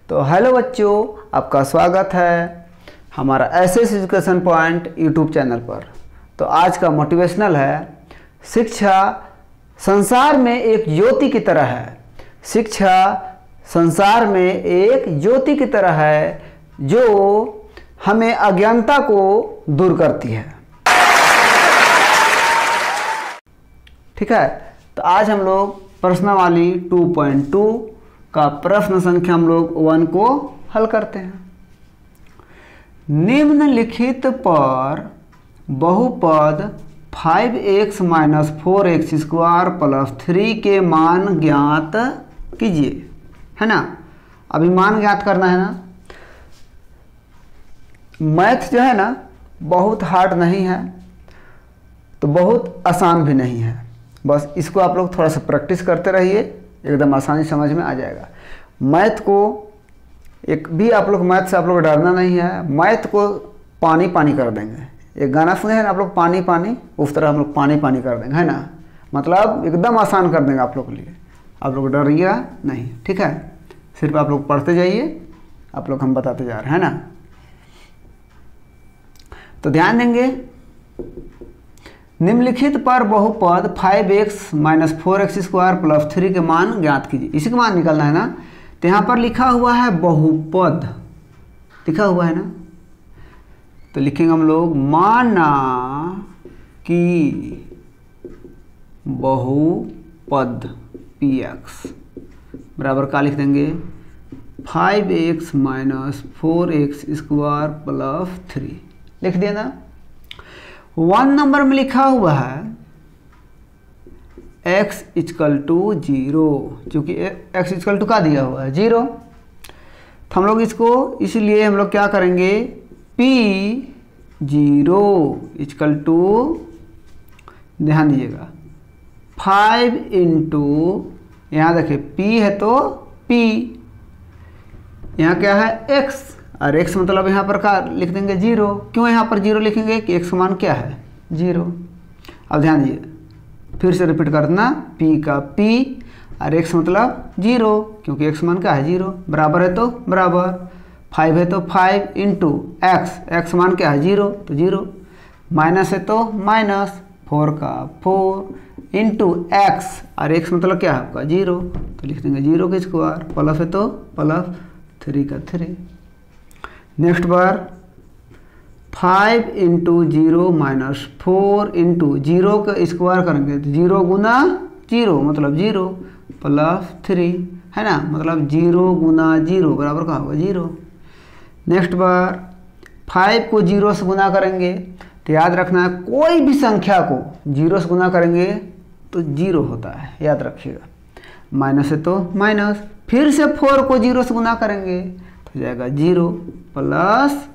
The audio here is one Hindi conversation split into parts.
तो हेलो बच्चों, आपका स्वागत है हमारा SS education point YouTube channel पर। तो आज का मोटिवेशनल है, शिक्षा संसार में एक ज्योति की तरह है। शिक्षा संसार में एक ज्योति की तरह है जो हमें अज्ञानता को दूर करती है। ठीक है, तो आज हम लोग प्रश्नावली 2.2 का प्रश्न संख्या हम लोग 1 को हल करते हैं। निम्नलिखित पर बहुपद 5x - 4x² + 3 के मान ज्ञात कीजिए, है ना। अभी मान ज्ञात करना है ना। मैथ जो है ना बहुत हार्ड नहीं है तो बहुत आसान भी नहीं है। बस इसको आप लोग थोड़ा सा प्रैक्टिस करते रहिए, एकदम आसानी समझ में आ जाएगा। मैथ को एक भी आप लोग मैथ से आप लोग डरना नहीं है। मैथ को पानी पानी कर देंगे। एक गाना सुने हैं ना आप लोग, पानी पानी, उस तरह हम लोग पानी पानी कर देंगे, है ना। मतलब एकदम आसान कर देंगे आप लोग के लिए। आप लोग डरिएगा नहीं, ठीक है। सिर्फ आप लोग पढ़ते जाइए, आप लोग हम बताते जा रहे हैं ना। तो ध्यान देंगे, निम्नलिखित पर बहुपद 5x - 4x² + 3 के मान ज्ञात कीजिए। इसी का मान निकालना है ना। तो यहाँ पर लिखा हुआ है बहुपद, लिखा हुआ है ना। तो लिखेंगे हम लोग, माना कि बहुपद px बराबर का लिख देंगे 5x - 4x² + 3 लिख दिया ना। 1 नंबर में लिखा हुआ है x = 0, क्योंकि x = का दिया हुआ है 0। तो हम लोग इसको इसलिए हम लोग क्या करेंगे, p0 = ध्यान दीजिएगा 5 × यहाँ देखिए p है तो p, यहाँ क्या है x, और x मतलब यहाँ पर का लिख देंगे 0। क्यों यहाँ पर 0 लिखेंगे कि x मान क्या है 0। अब ध्यान दीजिए, फिर से रिपीट कर देना, p का p और x मतलब 0, क्योंकि x मान क्या है 0। बराबर है तो बराबर, 5 है तो 5 × x मान क्या है 0 तो 0, माइनस है तो माइनस, 4 का 4 × x और x मतलब क्या है आपका 0, तो लिख देंगे 0 का स्क्वायर, प्लस है तो प्लस 3 का 3। नेक्स्ट बार 5 × 0 - 4 × 0 का स्क्वायर करेंगे तो 0 गुना 0 मतलब 0 + 3, है ना। मतलब 0 गुना 0 बराबर का होगा 0। नेक्स्ट बार 5 को 0 से गुना करेंगे तो याद रखना है, कोई भी संख्या को 0 से गुना करेंगे तो 0 होता है, याद रखिएगा। माइनस है तो माइनस, फिर से 4 को 0 से गुना करेंगे तो जाएगा 0 +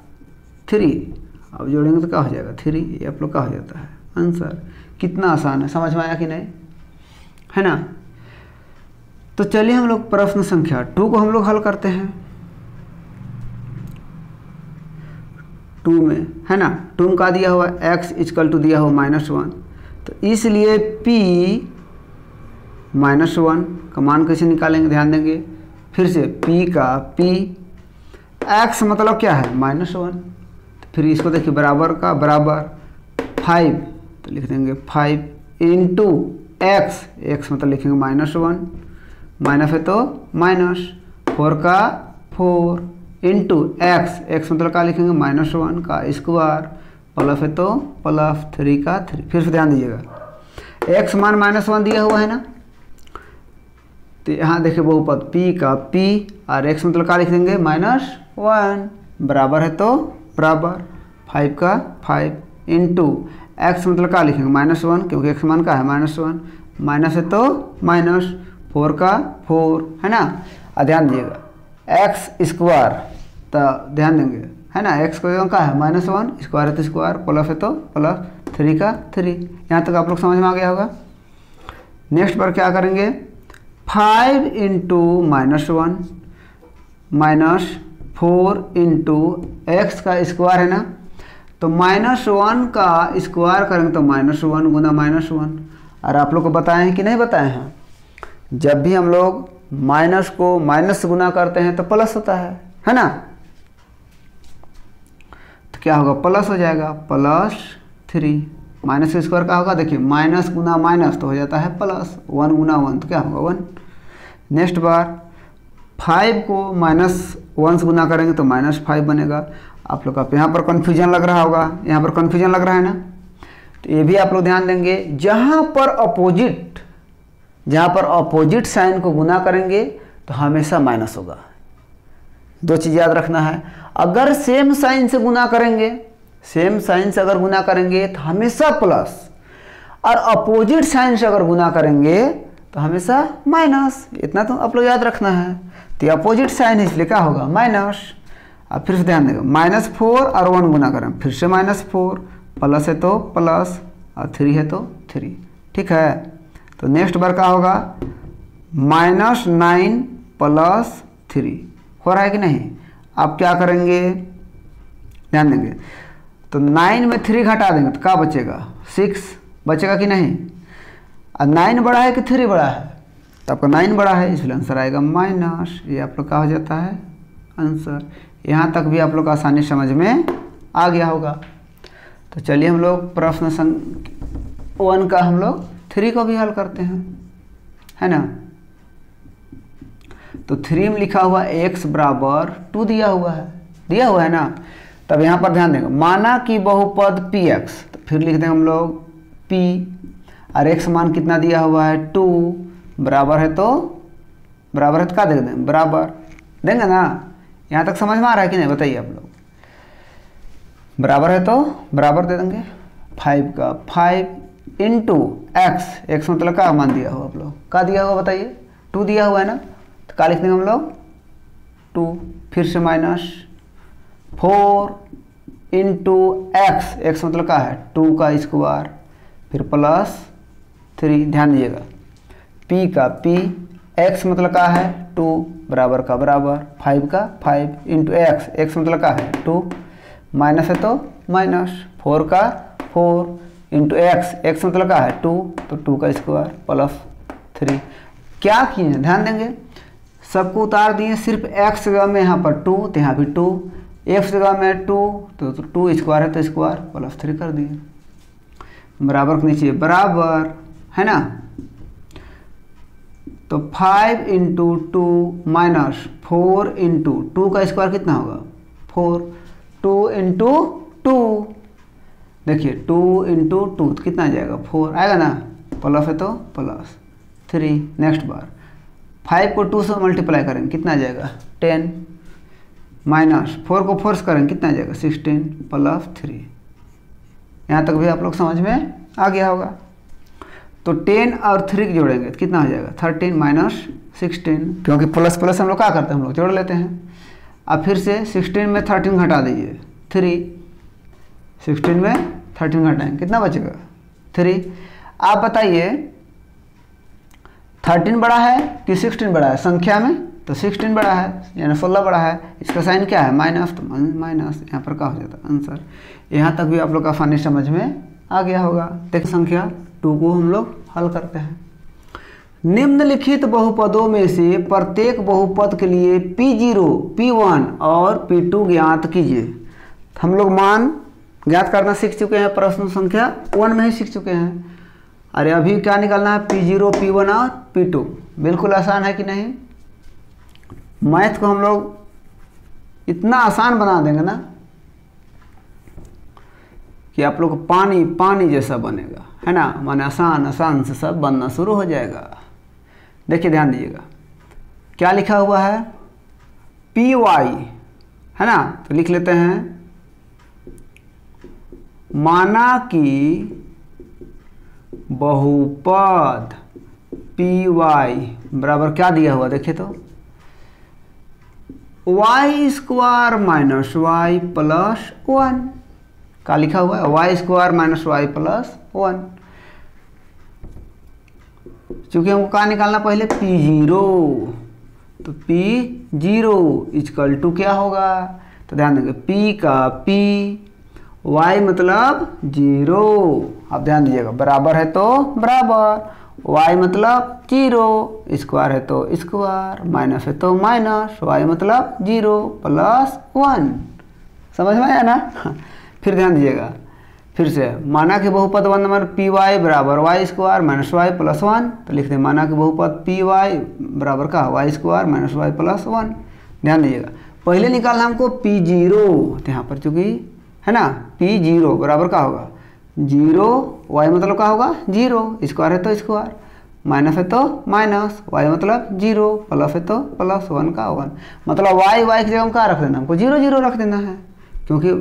3। अब जोड़ेंगे तो क्या हो जाएगा 3, ये आप लोग का हो जाता है आंसर। कितना आसान है, समझ में आया कि नहीं, है ना। तो चलिए हम लोग प्रश्न संख्या 2 को हम लोग हल करते हैं। 2 में है ना, 2 में का दिया हुआ x = दिया हुआ -1, तो इसलिए p -1 का मान कैसे निकालेंगे, ध्यान देंगे। फिर से p का p, x मतलब क्या है -1, तो फिर इसको देखिए बराबर का बराबर 5, तो लिख देंगे 5 × x मतलब लिखेंगे -1, माइनस है तो माइनस, 4 का 4 × x मतलब क्या लिखेंगे -1 का स्क्वायर, प्लस है तो प्लस 3 का 3। फिर से ध्यान दीजिएगा, x मान -1 दिया हुआ है ना। तो यहाँ देखिए बहुपद p का p और x मतलब क्या लिख देंगे -1, बराबर है तो बराबर 5 का 5 × x मतलब क्या लिखेंगे -1, क्योंकि x मान का है -1, माइनस है तो माइनस, 4 का 4, है ना। और ध्यान दीजिएगा x², तो ध्यान देंगे, है ना। x को का है -1, स्क्वायर है तो स्क्वायर, प्लस है तो प्लस 3 का 3। यहाँ तक आप लोग समझ में आ गया होगा। नेक्स्ट पर क्या करेंगे, 5 × -1 - 4 × x का स्क्वायर है ना। तो -1 का स्क्वायर करेंगे तो -1 गुना -1। और आप लोग को बताए हैं कि नहीं बताए हैं, जब भी हम लोग माइनस को माइनस से गुना करते हैं तो प्लस होता है ना। तो क्या होगा, प्लस हो जाएगा, +3। माइनस का स्क्वायर क्या होगा, देखिए माइनस गुना माइनस तो हो जाता है प्लस, 1 गुना 1 तो क्या होगा 1। नेक्स्ट बार 5 को -1 से गुना करेंगे तो -5 बनेगा। आप लोग का यहाँ पर कन्फ्यूजन लग रहा होगा, यहाँ पर कन्फ्यूजन लग रहा है ना, तो ये भी आप लोग ध्यान देंगे। जहाँ पर अपोजिट साइन को गुना करेंगे तो हमेशा माइनस होगा। 2 चीज़ याद रखना है, अगर सेम साइन से गुना करेंगे, सेम साइन से अगर गुना करेंगे तो हमेशा प्लस, और अपोजिट साइन से अगर गुना करेंगे तो हमेशा माइनस। इतना तो आप लोग याद रखना है। तो अपोजिट साइन है इसलिए क्या होगा माइनस। अब फिर से ध्यान देगा, -4 और 1 गुना करें फिर से -4, प्लस है तो प्लस और 3 है तो 3, ठीक है। तो नेक्स्ट बार क्या होगा, -9 + 3 हो रहा है कि नहीं। आप क्या करेंगे, ध्यान देंगे, तो 9 में 3 घटा देंगे तो क्या बचेगा, 6 बचेगा कि नहीं। और 9 बड़ा है कि 3 बड़ा है, तो आपका 9 बड़ा है, इसलिए आंसर आएगा माइनस। ये आप लोग का हो जाता है आंसर। यहाँ तक भी आप लोग आसानी समझ में आ गया होगा। तो चलिए हम लोग प्रश्न संख्या 1 का हम लोग 3 को भी हल करते हैं, है ना। तो 3 में लिखा हुआ x = 2 दिया हुआ है ना। तब यहाँ पर ध्यान देंगे, माना कि बहुपद px, तो फिर लिख देंगे हम लोग p, और x मान कितना दिया हुआ है 2, बराबर है तो क्या दे देंगे, बराबर देंगे ना। यहाँ तक समझ में आ रहा है कि नहीं, बताइए आप लोग। बराबर है तो बराबर दे देंगे 5 का, 5 × x मतलब क्या मान दिया हुआ आप लोग, क्या दिया हुआ बताइए, 2 दिया हुआ है ना। तो क्या लिख देंगे हम लोग 2, फिर से -4 × x मतलब क्या है 2 का स्क्वायर, फिर +3। ध्यान दीजिएगा, p का p, x मतलब क्या है 2, बराबर का बराबर, 5 का 5 × x मतलब क्या है 2, माइनस है तो माइनस, 4 का 4 × x मतलब क्या है 2, तो 2 का स्क्वायर +3। क्या किए ध्यान देंगे, सबको उतार दिए, सिर्फ x जगह में यहाँ पर 2 तो यहाँ भी 2, f जगह में 2 तो 2 स्क्वायर है तो स्क्वायर +3 कर दिए, बराबर के नीचे बराबर, है ना। तो 5 × 2 -4 × 2 का स्क्वायर कितना होगा 4, 2 × 2, देखिए 2 × 2 तो कितना आ जाएगा 4 आएगा ना, प्लस है तो +3। नेक्स्ट बार 5 को 2 से मल्टीप्लाई करेंगे कितना आ जाएगा 10, -4 को 4 से करेंगे कितना आ जाएगा 16 +3। यहाँ तक भी आप लोग समझ में आ गया होगा। तो 10 और 3 जोड़ेंगे तो कितना हो जाएगा 13 - 16, क्योंकि प्लस प्लस हम लोग क्या करते हैं, हम लोग जोड़ लेते हैं। अब फिर से 16 में 13 घटा दीजिए 3, 16 में 13 घटाएंगे कितना बचेगा 3। आप बताइए 13 बड़ा है कि 16 बड़ा है, संख्या में तो 16 बड़ा है, यानी 16 बड़ा है। इसका साइन क्या है माइनस, तो माइनस यहाँ पर क्या हो जाता है आंसर। यहाँ तक भी आप लोग का आसानी समझ में आ गया होगा। देखिए संख्या 2 को हम लोग हल करते हैं। निम्नलिखित बहुपदों में से प्रत्येक बहुपद के लिए P0, P1 और P2 ज्ञात कीजिए। हम लोग मान ज्ञात करना सीख चुके हैं, प्रश्न संख्या 1 में ही सीख चुके हैं। अरे अभी क्या निकालना है P0, P1 और P2। बिल्कुल आसान है कि नहीं। मैथ को हम लोग इतना आसान बना देंगे ना कि आप लोग पानी पानी जैसा बनेगा, है ना। माने आसान आसान से सब बनना शुरू हो जाएगा। देखिए ध्यान दीजिएगा क्या लिखा हुआ है PY, है ना। तो लिख लेते हैं, माना कि बहुपद PY बराबर क्या दिया हुआ देखिए तो y² - y + 1। क्या लिखा हुआ है y² - y + 1। चूंकि हमको क्या निकालना पहले P0, तो P0 = क्या होगा, तो ध्यान देंगे P का P, y मतलब 0। अब ध्यान दीजिएगा बराबर है तो बराबर, y मतलब 0, स्क्वायर है तो स्क्वायर, माइनस है तो माइनस, y मतलब 0 प्लस 1। समझ में आया ना? फिर ध्यान दीजिएगा, फिर से माना कि बहुपद 1 नंबर पी वाई बराबर Y square minus Y plus 1, तो लिखते हैं माना कि बहुपद पी वाई बराबर का Y square minus Y plus 1। ध्यान दीजिएगा, पहले निकालना हमको P0, तो यहाँ पर चूंकि है ना P0 बराबर का होगा 0, y मतलब क्या होगा 0, स्क्वायर है तो स्क्वायर, माइनस है तो माइनस, y मतलब 0, प्लस है तो प्लस 1 का 1, मतलब y की जगह हम क्या रख देना, हमको 0 0 रख देना है, क्योंकि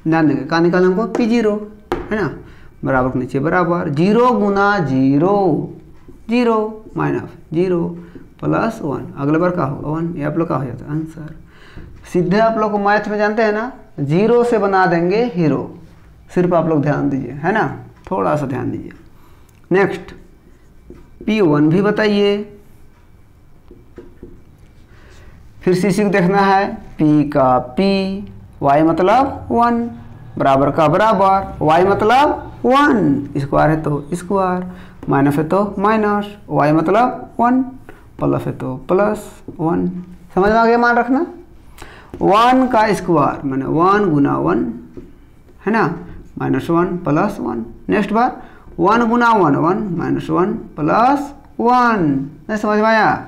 ध्यान देंगे कहाँ निकालना हमको P0 है ना, बराबर के नीचे बराबर 0 गुना 0 0 माइनस 0 प्लस 1, अगले बार का होगा 1। ये आप लोग का हो जाता है आंसर। सीधे आप लोग को मैथ में जानते हैं ना 0 से बना देंगे हीरो, सिर्फ आप लोग ध्यान दीजिए है ना, थोड़ा सा ध्यान दीजिए। नेक्स्ट P1 भी बताइए, फिर CC को देखना है, P का P, Y मतलब 1 बराबर का बराबर, y मतलब 1, स्क्वायर है तो स्क्वायर, माइनस है तो माइनस, y मतलब 1, प्लस है तो प्लस 1। समझ में आ गया? मान रखना 1 का स्क्वायर मैंने 1 गुना 1 है ना, माइनस 1 प्लस 1। नेक्स्ट बार 1 गुना 1 1 माइनस 1 प्लस 1। नहीं समझ में आया?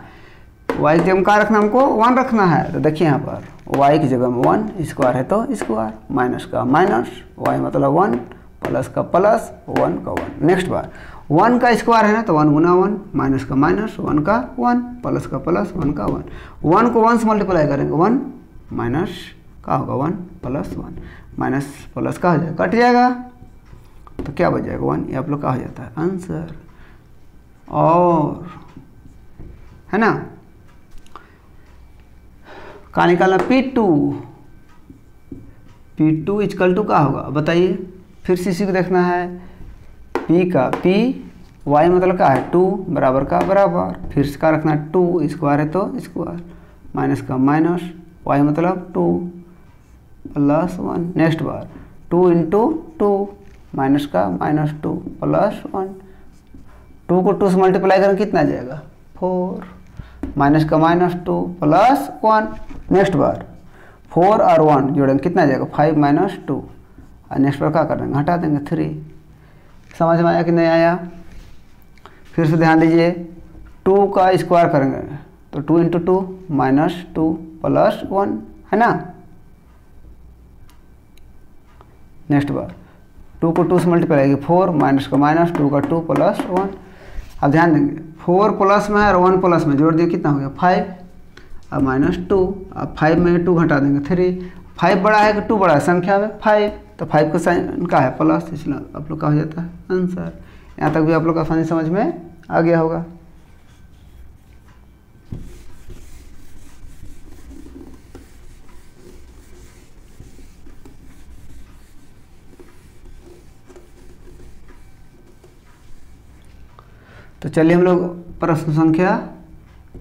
y की जगह क्या रखना, हमको 1 रखना है, तो देखिए यहाँ पर y की जगह में 1, स्क्वायर है तो स्क्वायर, माइनस का माइनस, y मतलब 1, प्लस का प्लस, 1 का 1। नेक्स्ट बार 1 का स्क्वायर है ना, तो 1 गुना 1, माइनस का माइनस, 1 का 1, प्लस का प्लस, 1 का 1। 1 को 1 से मल्टीप्लाई करेंगे 1 माइनस का होगा 1 प्लस 1, माइनस प्लस का हो जाएगा, कट जाएगा, तो क्या बच जाएगा 1। ये आप लोग का हो जाता है आंसर। और है ना का निकालना P2 इक्वल टू का होगा बताइए। फिर CC को देखना है, P का P, y मतलब क्या है 2 बराबर का बराबर, फिर इसका रखना 2, स्क्वायर है तो स्क्वायर, माइनस का माइनस, y मतलब 2 प्लस 1। नेक्स्ट बार 2 इंटू 2, माइनस का माइनस 2 प्लस 1, 2 को 2 से मल्टीप्लाई करें कितना जाएगा 4, माइनस का माइनस 2 प्लस 1। नेक्स्ट बार 4 और 1 जोड़ेंगे कितना जाएगा 5 माइनस 2, और नेक्स्ट बार क्या कर देंगे हटा देंगे 3। समझ में आया कि नहीं आया? फिर से ध्यान दीजिए, 2 का स्क्वायर करेंगे तो 2 इंटू 2 माइनस 2 प्लस 1 है ना। नेक्स्ट बार 2 को 2 से मल्टीप्लाई करेंगे 4, माइनस का माइनस, 2 का 2 प्लस 1। अब ध्यान देंगे 4 प्लस में है और 1 प्लस में जोड़ दिए कितना हो गया 5, अब माइनस 2, अब 5 में 2 घटा देंगे 3। 5 बड़ा है कि 2 बड़ा है संख्या में 5, तो 5 का साइन का है प्लस, इसलिए आप लोग का हो जाता है आंसर। यहाँ तक भी आप लोग का आसानी समझ में आ गया होगा। तो चलिए हम लोग प्रश्न संख्या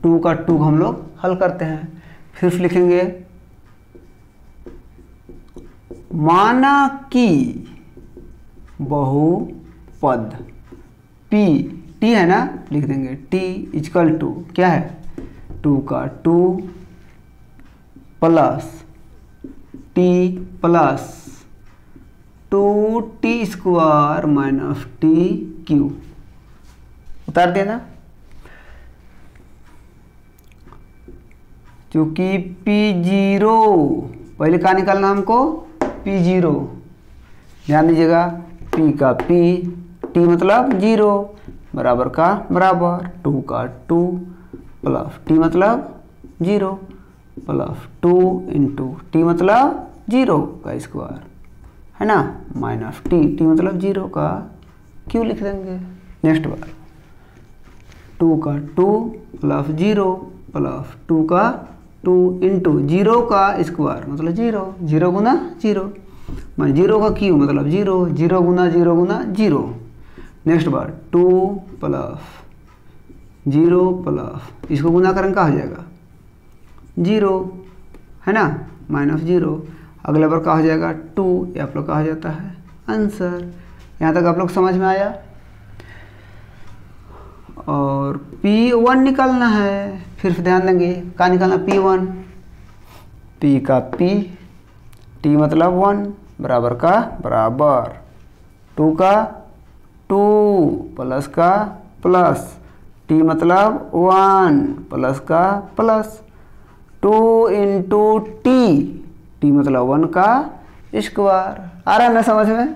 2 का 2 हम लोग हल करते हैं। फिर लिखेंगे, माना कि बहुपद P, T है ना, लिख देंगे T इक्वल टू क्या है 2 का 2 plus T plus 2T square minus TQ, उतार देना। क्योंकि P0 पहले कहाँ निकालना हमको P0, ध्यान दीजिएगा, P का P, T मतलब 0 बराबर का बराबर, 2 का 2 प्लस T मतलब 0 प्लस 2 इंटू T मतलब 0 का स्क्वायर है ना, माइनस T मतलब 0 का Q लिख देंगे। नेक्स्ट बार 2 का 2 प्लस 0 प्लस 2 का 2 इंटू 0 का स्क्वायर मतलब 0, 0 गुना 0, मैं 0 का Q मतलब 0, 0 गुना 0 गुना 0। नेक्स्ट बार 2 प्लस 0 प्लस इसको गुना करें क्या हो जाएगा 0 है ना, माइनस 0। अगले बार क्या हो जाएगा 2, ये आप लोग का हो जाता है आंसर। यहाँ तक आप लोग समझ में आया। और P1 निकालना है। फिर से ध्यान देंगे, क्या निकालना, P1, P का P, T मतलब 1 बराबर का बराबर, 2 का 2 प्लस का प्लस, T मतलब 1 प्लस का प्लस, 2 इंटू T मतलब 1 का स्क्वायर। आ रहा है ना समझ में?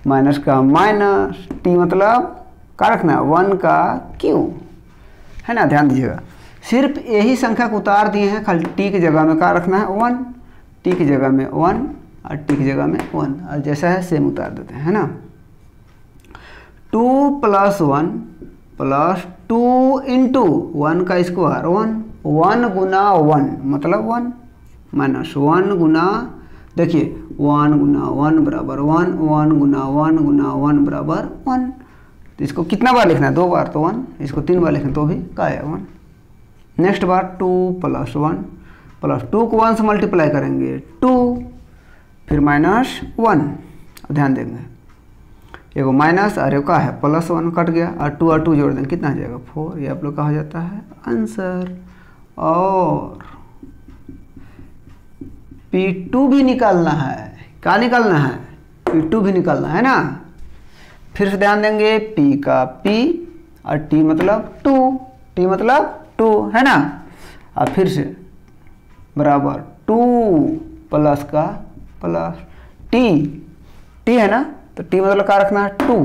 माइनस का माइनस, T मतलब क्या रखना है, 1 का क्यू, है ना। ध्यान दीजिएगा, सिर्फ यही संख्या को उतार दिए हैं, खाली T की जगह में क्या रखना है, 1, T की जगह में 1 और T की जगह में 1, और जैसा है सेम उतार देते हैं, है ना। 2 प्लस 1 प्लस 2 इंटू 1 का स्क्वायर 1 गुना 1 मतलब 1 माइनस 1 गुना, देखिए 1 गुना 1 बराबर 1, 1 गुना 1 गुना 1 बराबर 1। तो इसको कितना बार लिखना है, 2 बार तो 1, इसको 3 बार लिखना तो भी क्या है 1। नेक्स्ट बार 2 प्लस 1 प्लस 2 को 1 से मल्टीप्लाई करेंगे 2, फिर माइनस 1, ध्यान देंगे एगो माइनस और का है प्लस 1 कट गया, और 2 जोड़ देंगे कितना हो जाएगा 4, ये आप लोग का हो जाता है आंसर। और P2 भी निकालना है, क्या निकालना है, P2 भी निकालना है ना। फिर से ध्यान देंगे, P का P और T मतलब 2, T मतलब 2 है ना। और फिर से बराबर 2 प्लस का प्लस T है ना, तो T मतलब क्या रखना है 2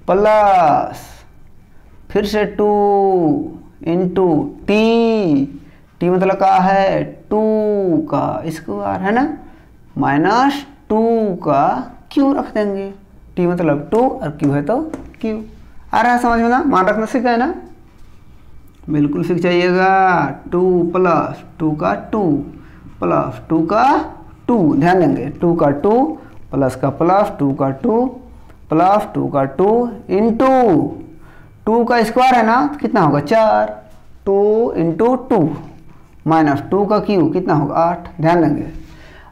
प्लस, फिर से 2 इंटू T मतलब क्या है 2 का स्क्वायर, है ना, माइनस 2 का Q रख देंगे, T मतलब 2 और Q है तो Q। आ रहा है समझ में ना, मान रखना सीखा है ना, बिल्कुल सीख जाइएगा। 2 प्लस 2 का 2 प्लस 2 का 2, ध्यान देंगे 2 का 2 प्लस का प्लस, 2 का 2 प्लस 2 का 2 इंटू 2 का स्क्वायर है ना, तो कितना होगा 4, 2 इंटू 2 माइनस 2 का Q कितना होगा 8। ध्यान देंगे,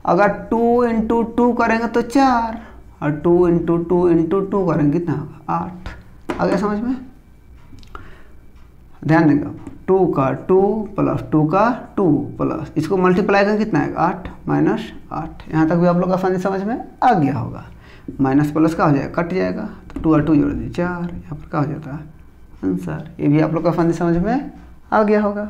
अगर 2 इंटू 2 करेंगे तो 4, और 2 इंटू 2 इंटू 2 करेंगे कितना होगा 8। आ गया समझ में? ध्यान देंगे, 2 का 2 प्लस 2 का 2 प्लस, इसको मल्टीप्लाई करेंगे कितना है 8 माइनस 8। यहाँ तक भी आप लोग आसानी समझ में आ गया होगा। माइनस प्लस का हो जाएगा, कट जाएगा, तो 2 और 2 जोड़ दीजिए 4, यहाँ पर क्या हो जाता है आंसर। ये भी आप लोग आसानी समझ में आ गया होगा।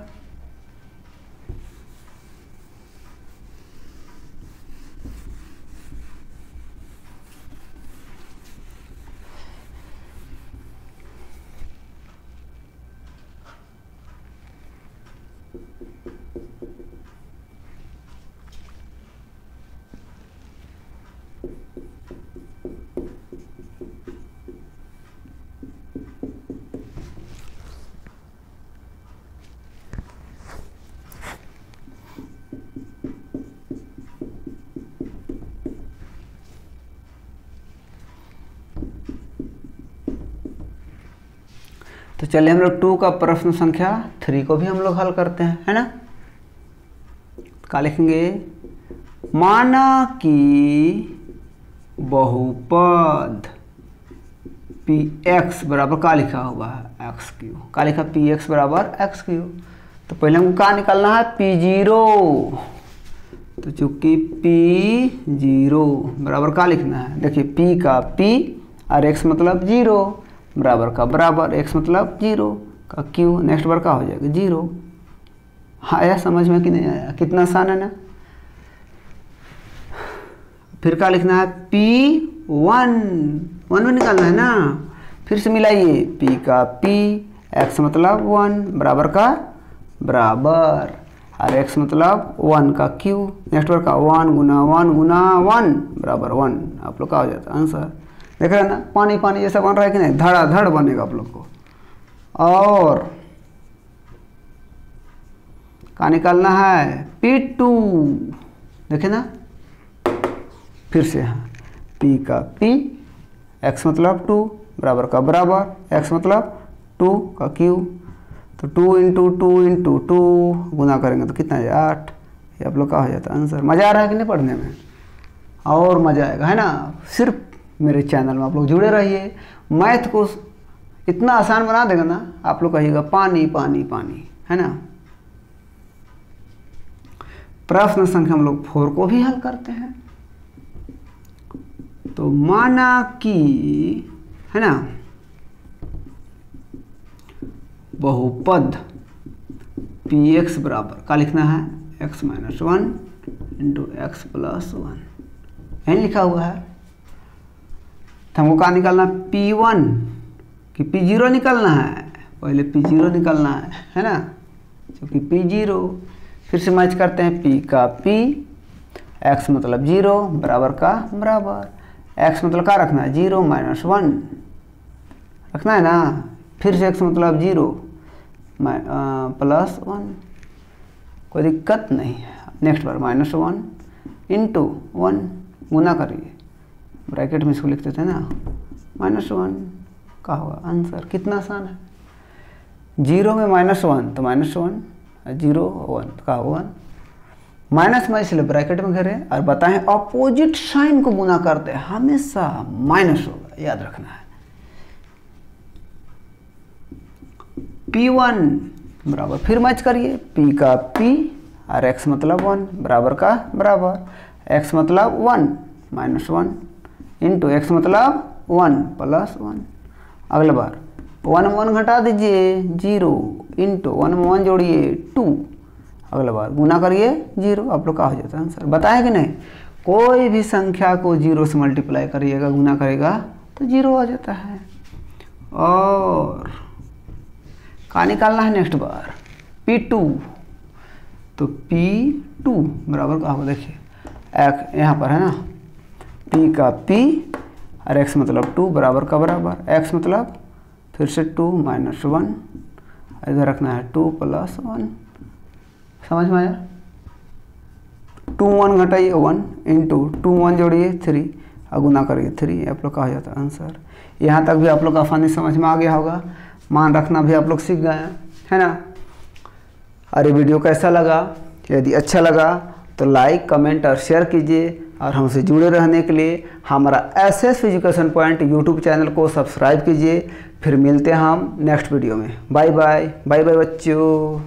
तो चलिए हम लोग 2 का प्रश्न संख्या 3 को भी हम लोग हल करते हैं, है ना। क्या लिखेंगे, माना कि बहुपद Px बराबर क्या लिखा हुआ है एक्स क्यू, क्या लिखा Px बराबर एक्स क्यू। तो पहले हमको क्या निकालना है P0, तो चूंकि P0 बराबर क्या लिखना है, देखिए P का P और x मतलब 0 बराबर का बराबर, x मतलब 0 का q, नेक्स्ट बार क्या हो जाएगा 0। आया समझ में कि नहीं आया, कितना आसान है ना। फिर क्या लिखना है P1 भी निकालना है ना। फिर से मिलाइए, P का P, x मतलब 1 बराबर का बराबर, और x मतलब 1 का q, नेक्स्ट बार का 1 गुना 1 गुना 1 बराबर 1। आप लोग का हो जाता है आंसर। देख रहे हैं ना, पानी पानी जैसा बन रहा है कि नहीं, धड़ाधड़ बनेगा आप लोग को। और क्या निकालना है P2, देखे ना, फिर से हाँ P का P, x मतलब 2 बराबर का बराबर, x मतलब 2 का Q, तो 2 इंटू 2 इंटू 2 गुना करेंगे तो कितना है 8। ये आप लोग का हो जाता है आंसर। मज़ा आ रहा है कि नहीं पढ़ने में, और मज़ा आएगा, है ना। सिर्फ मेरे चैनल में आप लोग जुड़े रहिए, मैथ को इतना आसान बना देगा ना, आप लोग कहिएगा पानी पानी पानी, है ना। प्रश्न संख्या हम लोग 4 को भी हल करते हैं। तो माना कि, है ना, बहुपद px बराबर क्या लिखना है, x - 1 इंटू एक्स प्लस 1, यही लिखा हुआ है। तो हमको क्या निकालना, P1 कि P0 निकालना है, पहले P0 निकालना है ना, क्योंकि P0 फिर से मैच करते हैं, P का P, x मतलब 0 बराबर का बराबर, x मतलब क्या रखना है, 0 - 1 रखना है ना, फिर से x मतलब 0 प्लस 1, कोई दिक्कत नहीं है। नेक्स्ट बार -1 इंटू 1 गुना करिए, ब्रैकेट में इसको लिखते थे ना, -1 का होगा आंसर। कितना आसान है, 0 में -1 तो -1, 0 1 का 1, माइनस में इसलिए ब्रैकेट में घेरे, और बताएं अपोजिट साइन को गुना करते हैं हमेशा माइनस होगा, याद रखना है। P1 बराबर, फिर मैच करिए, P का P और x मतलब 1 बराबर का बराबर, x मतलब 1 - 1 इंटू x मतलब 1 प्लस 1। अगला बार 1 में 1 घटा दीजिए, 0 इंटू 1 में 1 जोड़िए 2, अगला बार गुना करिए 0, आप लोग का हो जाता है आंसर। बताएं कि नहीं, कोई भी संख्या को 0 से मल्टीप्लाई करिएगा, गुना करेगा तो 0 आ जाता है। और क्या निकालना है नेक्स्ट बार, P2, तो P2 बराबर का होगा, देखिए यहाँ पर है ना, P का P और x मतलब 2 बराबर का बराबर, x मतलब फिर से 2 - 1, इधर रखना है 2 प्लस 1, समझ में आया। 2 1 घटाइए 1 इंटू 2 1 जोड़िए 3 और गुना करिए 3, आप लोग का हो जाता है आंसर। यहाँ तक भी आप लोग आसानी समझ में आ गया होगा, मान रखना भी आप लोग सीख गए हैं, है ना। अरे वीडियो कैसा लगा, यदि अच्छा लगा तो लाइक कमेंट और शेयर कीजिए, और हमसे जुड़े रहने के लिए हमारा SS education point YouTube channel को सब्सक्राइब कीजिए। फिर मिलते हैं हम नेक्स्ट वीडियो में। बाय बाय, बाय बाय बच्चों।